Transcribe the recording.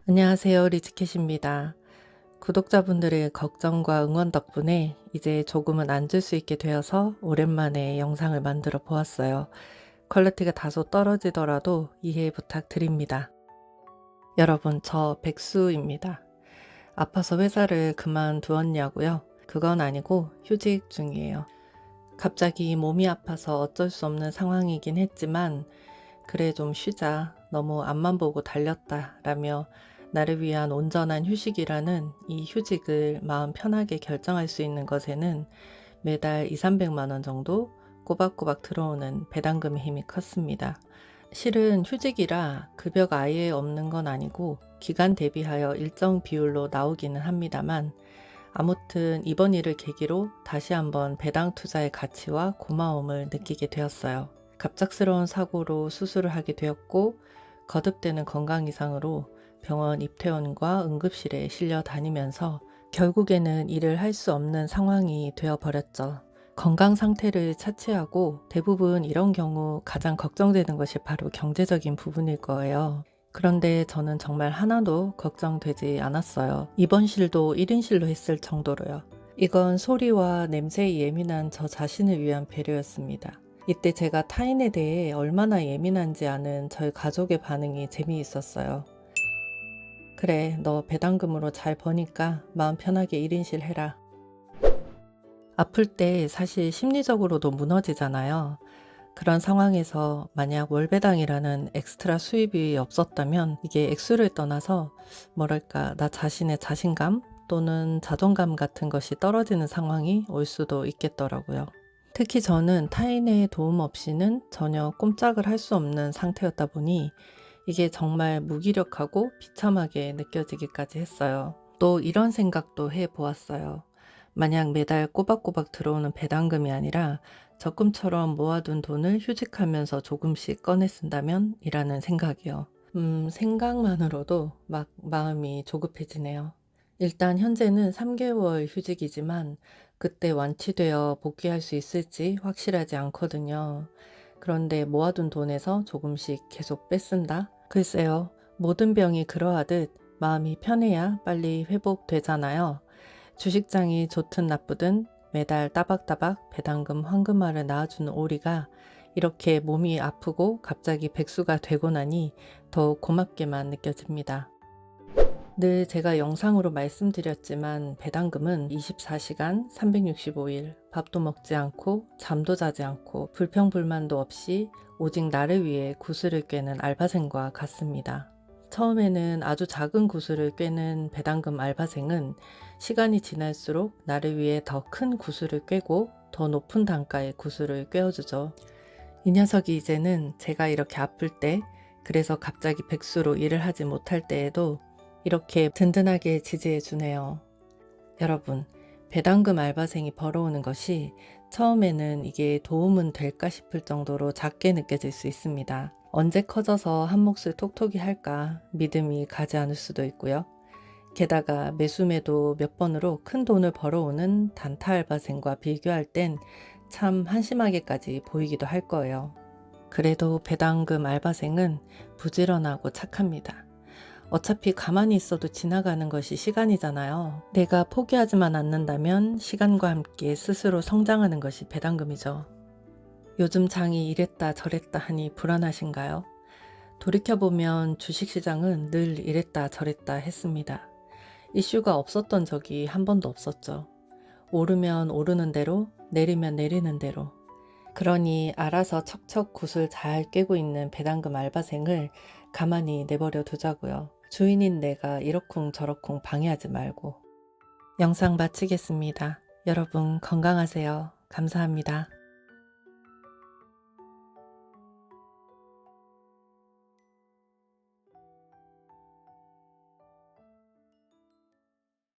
안녕하세요. 리치캣입니다. 구독자분들의 걱정과 응원 덕분에 이제 조금은 앉을 수 있게 되어서 오랜만에 영상을 만들어 보았어요. 퀄리티가 다소 떨어지더라도 이해 부탁드립니다. 여러분, 저 백수입니다. 아파서 회사를 그만두었냐고요? 그건 아니고 휴직 중이에요. 갑자기 몸이 아파서 어쩔 수 없는 상황이긴 했지만 그래 좀 쉬자, 너무 앞만 보고 달렸다 라며 나를 위한 온전한 휴식이라는 이 휴직을 마음 편하게 결정할 수 있는 것에는 매달 200~300만 원 정도 꼬박꼬박 들어오는 배당금의 힘이 컸습니다. 실은 휴직이라 급여가 아예 없는 건 아니고 기간 대비하여 일정 비율로 나오기는 합니다만, 아무튼 이번 일을 계기로 다시 한번 배당 투자의 가치와 고마움을 느끼게 되었어요. 갑작스러운 사고로 수술을 하게 되었고 거듭되는 건강 이상으로 병원 입퇴원과 응급실에 실려 다니면서 결국에는 일을 할 수 없는 상황이 되어버렸죠. 건강 상태를 차치하고 대부분 이런 경우 가장 걱정되는 것이 바로 경제적인 부분일 거예요. 그런데 저는 정말 하나도 걱정되지 않았어요. 입원실도 1인실로 했을 정도로요. 이건 소리와 냄새에 예민한 저 자신을 위한 배려였습니다. 이때 제가 타인에 대해 얼마나 예민한지 아는 저희 가족의 반응이 재미있었어요. 그래, 너 배당금으로 잘 버니까 마음 편하게 1인실 해라. 아플 때 사실 심리적으로도 무너지잖아요. 그런 상황에서 만약 월배당이라는 엑스트라 수입이 없었다면 이게 액수를 떠나서 뭐랄까 나 자신의 자신감 또는 자존감 같은 것이 떨어지는 상황이 올 수도 있겠더라고요. 특히 저는 타인의 도움 없이는 전혀 꼼짝을 할 수 없는 상태였다 보니 이게 정말 무기력하고 비참하게 느껴지기까지 했어요. 또 이런 생각도 해보았어요. 만약 매달 꼬박꼬박 들어오는 배당금이 아니라 적금처럼 모아둔 돈을 휴직하면서 조금씩 꺼내 쓴다면? 이라는 생각이요. 생각만으로도 막 마음이 조급해지네요. 일단 현재는 3개월 휴직이지만 그때 완치되어 복귀할 수 있을지 확실하지 않거든요. 그런데 모아둔 돈에서 조금씩 계속 뺏쓴다? 글쎄요. 모든 병이 그러하듯 마음이 편해야 빨리 회복되잖아요. 주식장이 좋든 나쁘든 매달 따박따박 배당금 황금알을 낳아주는 오리가 이렇게 몸이 아프고 갑자기 백수가 되고 나니 더 고맙게만 느껴집니다. 늘 제가 영상으로 말씀드렸지만 배당금은 24시간 365일 밥도 먹지 않고 잠도 자지 않고 불평불만도 없이 오직 나를 위해 구슬을 꿰는 알바생과 같습니다. 처음에는 아주 작은 구슬을 꿰는 배당금 알바생은 시간이 지날수록 나를 위해 더 큰 구슬을 꿰고 더 높은 단가의 구슬을 꿰어주죠. 이 녀석이 이제는 제가 이렇게 아플 때, 그래서 갑자기 백수로 일을 하지 못할 때에도 이렇게 든든하게 지지해 주네요. 여러분, 배당금 알바생이 벌어오는 것이 처음에는 이게 도움은 될까 싶을 정도로 작게 느껴질 수 있습니다. 언제 커져서 한 몫을 톡톡히 할까 믿음이 가지 않을 수도 있고요. 게다가 매수매도 몇 번으로 큰 돈을 벌어오는 단타 알바생과 비교할 땐 참 한심하게까지 보이기도 할 거예요. 그래도 배당금 알바생은 부지런하고 착합니다. 어차피 가만히 있어도 지나가는 것이 시간이잖아요. 내가 포기하지만 않는다면 시간과 함께 스스로 성장하는 것이 배당금이죠. 요즘 장이 이랬다 저랬다 하니 불안하신가요? 돌이켜보면 주식시장은 늘 이랬다 저랬다 했습니다. 이슈가 없었던 적이 한 번도 없었죠. 오르면 오르는 대로, 내리면 내리는 대로. 그러니 알아서 척척 굿을 잘 꿰고 있는 배당금 알바생을 가만히 내버려 두자고요. 주인인 내가 이러쿵저러쿵 방해하지 말고. 영상 마치겠습니다. 여러분 건강하세요. 감사합니다.